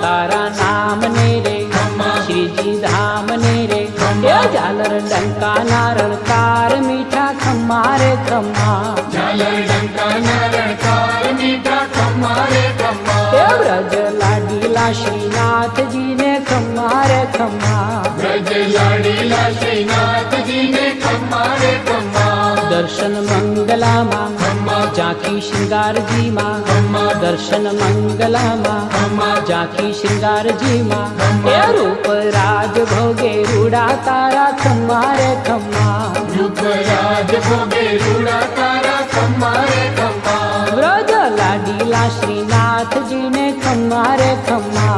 तारा नाम ने रे श्री जी धाम ने रे ये झालर डंका नारळकार मीठा खम्मा रे खम्मा झालर डंका नारळकार मीठा खम्मा रे खम्मा ये ब्रज लाडीला श्रीनाथ जी ने खम्मा रे खम्मा ब्रज लाडीला श्रीनाथ जी ने खम्मा रे खम्मा दर्शन मंगला माँ जाकी श्रृंगार जी माँ दर्शन मंगला माँ जाकी श्रृंगार जी माँ ये रूप राज भोगे रूड़ा तारा खम्मा रे खम्मा रूप राज भोगे रूड़ा तारा खम्मा रे खम्मा ब्रज लाडीला श्रीनाथ जी ने खम्मा रे खम्मा